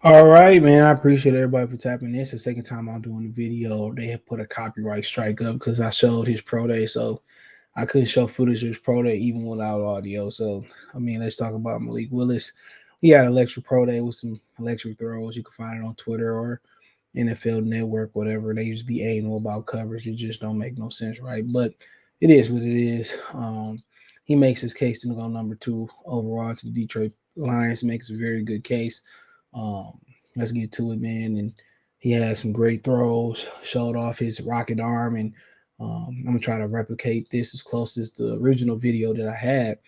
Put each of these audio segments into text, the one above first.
All right, man. I appreciate everybody for tapping in. It's the second time I'm doing the video. They have put a copyright strike up because I showed his pro day, so I couldn't show footage of his pro day even without audio. So, I mean, let's talk about Malik Willis. He had an electric pro day with some electric throws. You can find it on Twitter or NFL Network, whatever. They just be anal about coverage. It just don't make no sense, right? But it is what it is. He makes his case to go number two overall to the Detroit Lions. Makes a very good case. Um, let's get to it, man. And he had some great throws, showed off his rocket arm, and I'm gonna try to replicate this as close as the original video that I had.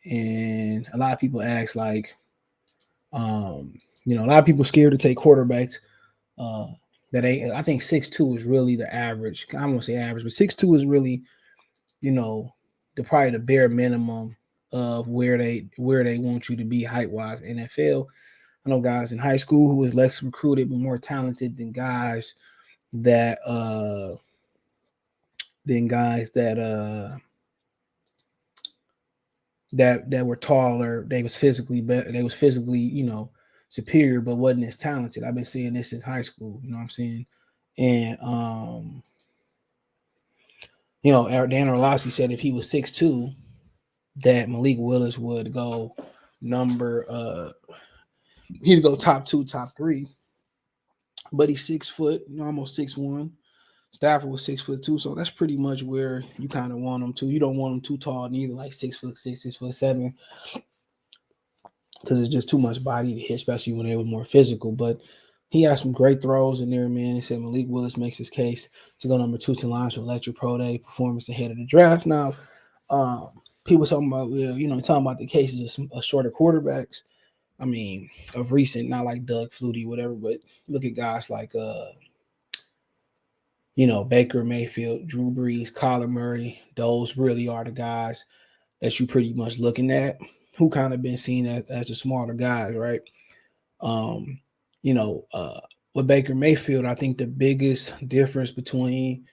And a lot of people ask, like, um, a lot of people scared to take quarterbacks. Uh, that ain't. I think 6'2" is really the average. I won't say average, but 6'2" is really, you know, the probably the bare minimum of where they want you to be height wise. NFL, I know guys in high school who was less recruited but more talented that than guys that were taller. They was physically better. They was physically, superior, but wasn't as talented. I've been seeing this since high school. You know what I'm saying? And Dan Orlovsky said if he was 6'2", that Malik Willis would go number he'd go top two, top three. But he's 6 foot, almost 6'1". Stafford was 6'2", so that's pretty much where you kind of want him to. You don't want him too tall, neither, like 6'6", 6'7", because it's just too much body to hit, especially when they were more physical. But he has some great throws in there, man. He said Malik Willis makes his case to go number two to Lions for Electric Pro Day performance ahead of the draft. Now, um, people talking about, talking about the cases of shorter quarterbacks. I mean, of recent, not like Doug Flutie, whatever, but look at guys like Baker Mayfield, Drew Brees, Kyler Murray. Those really are the guys that you pretty much looking at who kind of been seen as the smaller guys, right? Um, you know, uh, with Baker Mayfield, I think the biggest difference between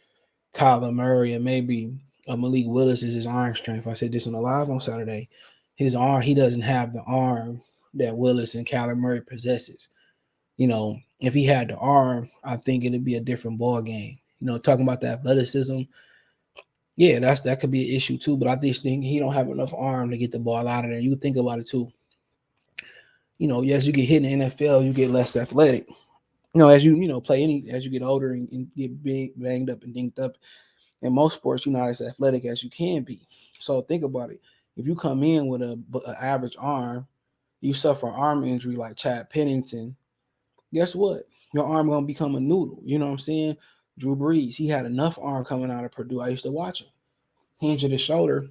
Kyler Murray and maybe Malik Willis is his arm strength. I said this on the live on Saturday. His arm, he doesn't have the arm that Willis and Kyler Murray possesses. If he had the arm, I think it'd be a different ball game. Talking about the athleticism, yeah, that could be an issue too. But I just think he don't have enough arm to get the ball out of there. You think about it too. Yes, you get hit in the NFL, you get less athletic. As play as you get older and get big, banged up and dinked up. In most sports, you're not as athletic as you can be. So think about it. If you come in with a average arm, you suffer an arm injury like Chad Pennington. Guess what? Your arm gonna become a noodle. You know what I'm saying? Drew Brees, he had enough arm coming out of Purdue. I used to watch him. He injured his shoulder,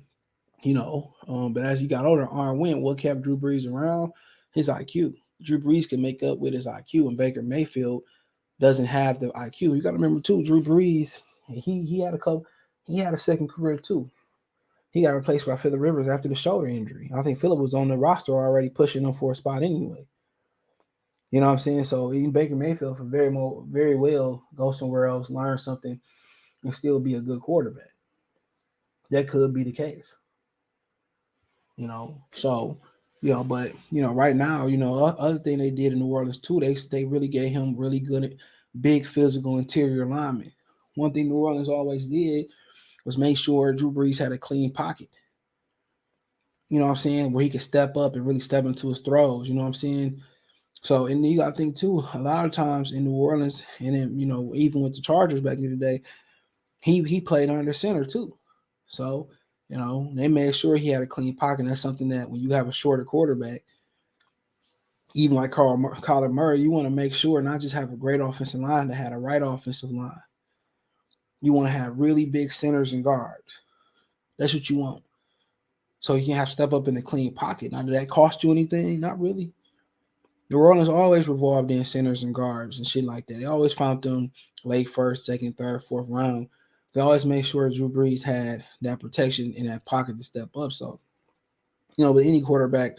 but as he got older, arm went. What kept Drew Brees around? His IQ. Drew Brees can make up with his IQ, and Baker Mayfield doesn't have the IQ. You got to remember too, Drew Brees. He had a couple. He had a second career too. He got replaced by Phillip Rivers after the shoulder injury. I think Phillip was on the roster already, pushing him for a spot anyway. You know what I'm saying? So even Baker Mayfield for very well go somewhere else, learn something, and still be a good quarterback. That could be the case. So but right now, other thing they did in New Orleans too, they really gave him really good big physical interior linemen. One thing New Orleans always did was make sure Drew Brees had a clean pocket. You know what I'm saying? Where he could step up and really step into his throws. You know what I'm saying? So, and you got to think too, a lot of times in New Orleans, and then, even with the Chargers back in the day, he played under center too. So, they made sure he had a clean pocket. That's something that when you have a shorter quarterback, even like Kyler Murray, you want to make sure not just have a great offensive line, that had a right offensive line. You want to have really big centers and guards. That's what you want. So you can have step up in the clean pocket. Now, did that cost you anything? Not really. New Orleans always revolved in centers and guards and shit like that. They always found them late first, second, third, fourth round. They always made sure Drew Brees had that protection in that pocket to step up. So, but any quarterback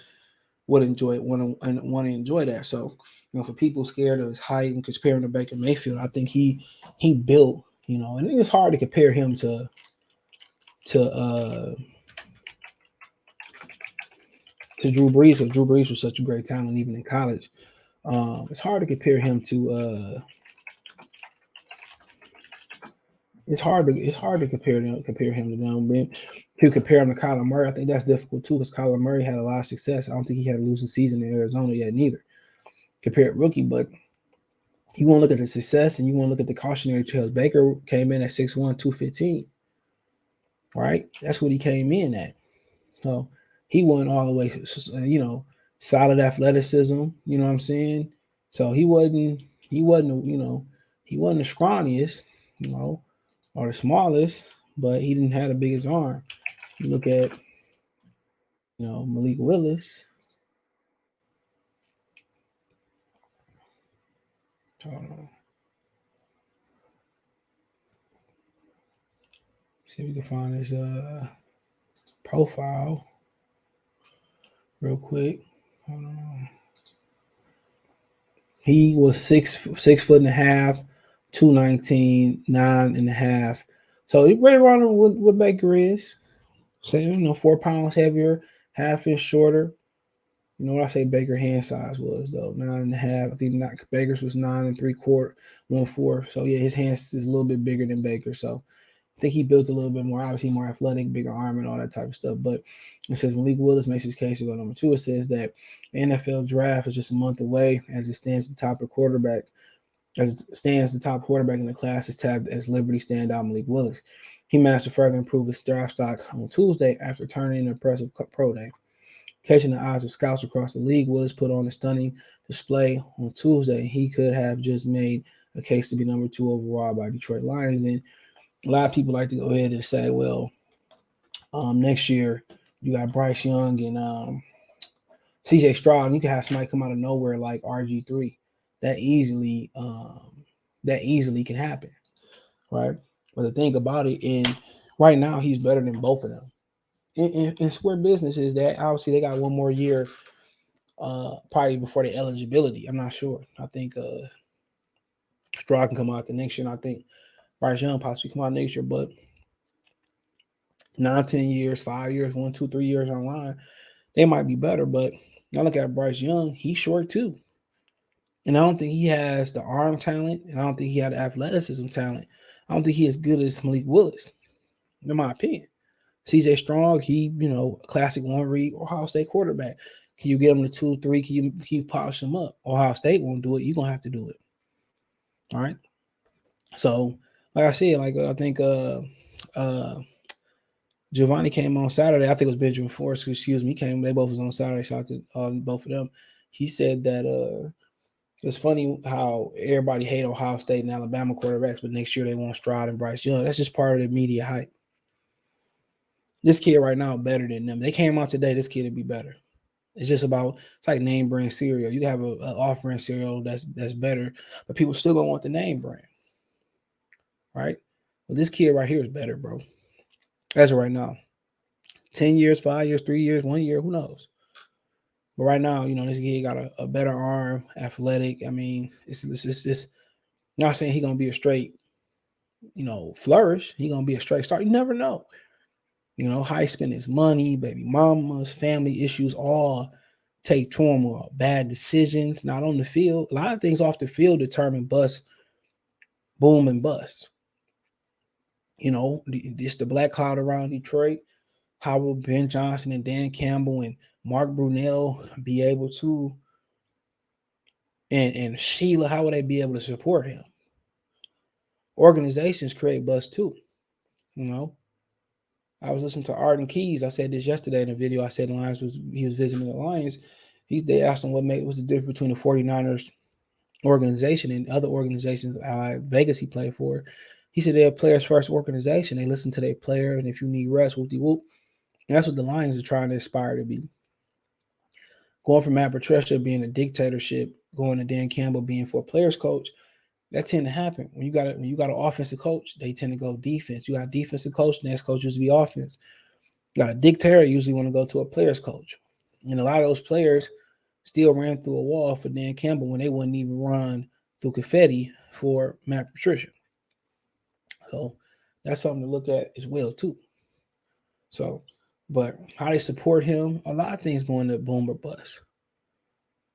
would want to enjoy that. So, for people scared of his height and comparing to Baker Mayfield, I think he built, and it's hard to compare him to Drew Brees. So Drew Brees was such a great talent even in college. It's hard to compare him to it's hard to compare him to them. But to compare him to Kyler Murray, I think that's difficult too, because Kyler Murray had a lot of success. I don't think he had a losing season in Arizona yet neither. Compared rookie, but you want to look at the success and you want to look at the cautionary tales. Baker came in at 6'1", 215. Right? That's what he came in at. So he went all the way, solid athleticism. You know what I'm saying? So he wasn't the scrawniest, or the smallest, but he didn't have the biggest arm. You look at, Malik Willis. See if we can find his profile real quick. Hold on. He was 6'6.5", 219, 9.5. So he right around what Baker is. So 4 pounds heavier, half inch shorter. You know what I say Baker hand size was though, 9.5. I think Baker's was 9 3/4, 1/4. So yeah, his hands is a little bit bigger than Baker. So I think he built a little bit more, obviously more athletic, bigger arm and all that type of stuff. But it says Malik Willis makes his case to go number 2. It says that the NFL draft is just a month away. As it stands, the top quarterback in the class is tabbed as Liberty standout Malik Willis. He managed to further improve his draft stock on Tuesday after turning an impressive pro day. Catching the eyes of scouts across the league, Willis put on a stunning display on Tuesday. He could have just made a case to be number 2 overall by Detroit Lions. And a lot of people like to go ahead and say, well, next year you got Bryce Young and CJ Stroud, and you can have somebody come out of nowhere like RG3. That easily can happen, right? But the thing about it, and right now he's better than both of them. In square business is that obviously they got one more year, probably before the eligibility. I'm not sure. I think Stroud can come out the next year, and I think Bryce Young possibly come out next year, but 9, 10 years, 5 years, 1, 2, 3 years online, they might be better. But now look at Bryce Young, he's short too. And I don't think he has the arm talent, and I don't think he had the athleticism talent. I don't think he as good as Malik Willis, in my opinion. CJ Strong, he, classic one read Ohio State quarterback. Can you get him to 2, 3? Can you polish him up? Ohio State won't do it. You're gonna have to do it. All right. So, like I said, I think Giovanni came on Saturday. I think it was Benjamin Forrest, excuse me. He came, they both was on Saturday. Shout out to both of them. He said that it's funny how everybody hate Ohio State and Alabama quarterbacks, but next year they want Stroud and Bryce Young. That's just part of the media hype. This kid right now better than them. They came out today. This kid would be better. It's just about, it's like name brand cereal. You have a off brand cereal that's better, but people still gonna want the name brand, right? Well, this kid right here is better, bro. As of right now, 10 years, 5 years, 3 years, 1 year, who knows? But right now, this kid got a better arm, athletic. I mean, it's not saying he gonna be a straight, flourish. He gonna be a straight start. You never know. How he spend his money, baby mamas, family issues, all take turmoil, bad decisions, not on the field. A lot of things off the field determine boom and bust. It's the black cloud around Detroit. How will Ben Johnson and Dan Campbell and Mark Brunell be able to, and Sheila, how will they be able to support him? Organizations create bust too. I was listening to Arden Keys. I said this yesterday in a video. I said he was visiting the Lions. They asked him what's the difference between the 49ers organization and other organizations, Vegas he played for. He said they're a players first organization. They listen to their player, and if you need rest, whoop-de-whoop. That's what the Lions are trying to aspire to be. Going from Matt Patricia being a dictatorship, going to Dan Campbell being for a players coach, that tend to happen. When you got an offensive coach, they tend to go defense. You got a defensive coach, next coach used to be offense. You got a dictator, usually want to go to a players coach. And a lot of those players still ran through a wall for Dan Campbell when they wouldn't even run through confetti for Matt Patricia. So that's something to look at as well too. So, but how they support him, a lot of things going to boom or bust.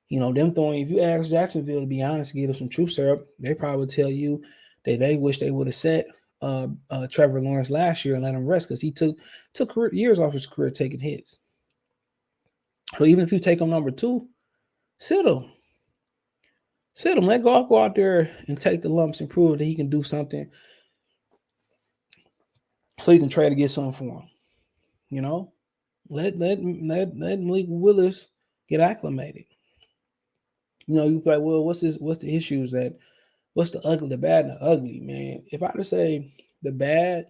You know, them throwing, if you ask Jacksonville to be honest, give them some truth syrup, they probably would tell you that they wish they would have set Trevor Lawrence last year and let him rest because he took years off his career taking hits. So even if you take him number 2, sit him. Sit him. Let Goff go out there and take the lumps and prove that he can do something so you can try to get something for him. You know? Let Malik Willis get acclimated. You know, you like, well, what's the issues what's the ugly, the bad and the ugly, man? If I had to say the bad,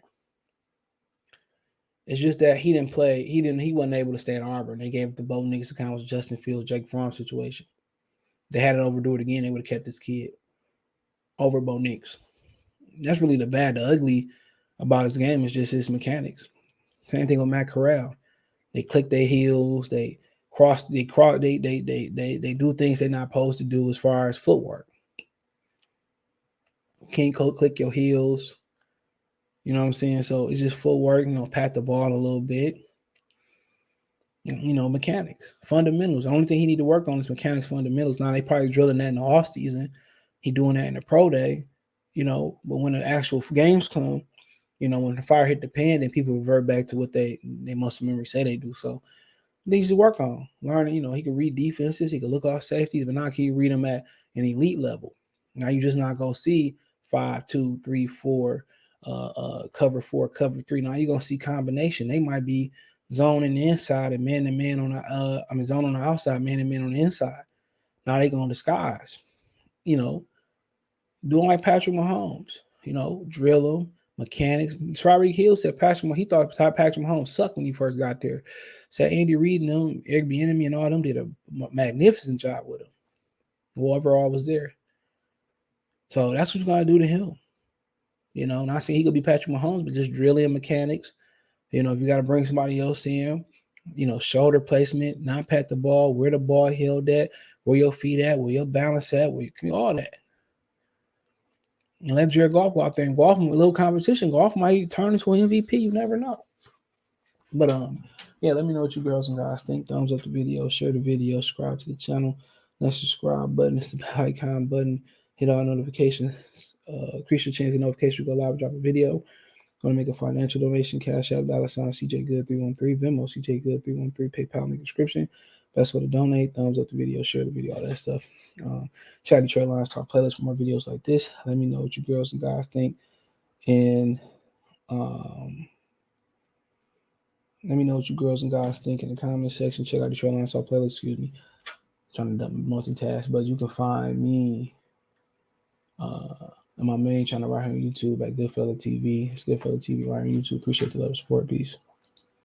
it's just that he wasn't able to stay at Auburn. They gave the Bo Nix account was Justin Fields, Jake Fromm situation. They had to overdo it again, they would have kept this kid over Bo Nix. That's really the bad. The ugly about his game is just his mechanics. Same thing with Matt Corral. They click their heels, they do things they're not supposed to do as far as footwork. You can't click your heels. You know what I'm saying? So it's just footwork, pat the ball a little bit. Mechanics, fundamentals. The only thing he need to work on is mechanics, fundamentals. Now they probably drilling that in the off season. He doing that in the pro day, but when the actual games come, when the fire hit the pan, then people revert back to what they muscle memory say they do. So needs to work on learning. He can read defenses, he can look off safeties, but not can you read them at an elite level. Now you're just not gonna see 5, 2, 3, 4, cover 4, cover 3. Now you're gonna see combination. They might be zoning the inside and man to man on the zone on the outside, man to man on the inside. Now they gonna disguise, doing like Patrick Mahomes, drill them. Mechanics. Tyreek Hill said he thought Patrick Mahomes sucked when he first got there. Said Andy Reid and them, Eric Bieniemy and all them did a magnificent job with him. Whoever all was there. So that's what you're gonna do to him. Not saying he could be Patrick Mahomes, but just drilling mechanics. If you got to bring somebody else in, shoulder placement, not pat the ball, where the ball held at, where your feet at, where your balance at, all that. And let Jared Goff go out there and Goff, a little competition. Goff might turn into an MVP. You never know. But yeah, let me know what you girls and guys think. Thumbs up the video, share the video, subscribe to the channel. That subscribe button is the bell icon button. Hit all notifications. Increase your chance of notification. We go live, drop a video. Going to make a financial donation. Cash App, $ CJ Good 313, Venmo CJ Good 313, PayPal in the description. Best way to donate. Thumbs up the video, share the video, all that stuff. Check out Detroit Lions Talk playlist for more videos like this. Let me know what you girls and guys think. And let me know what you girls and guys think in the comment section. Check out Detroit Lions Talk playlist. Excuse me. I'm trying to multitask, but you can find me and my main channel right here on YouTube at Goodfella TV. It's Goodfella TV right here on YouTube. Appreciate the love and support. Peace.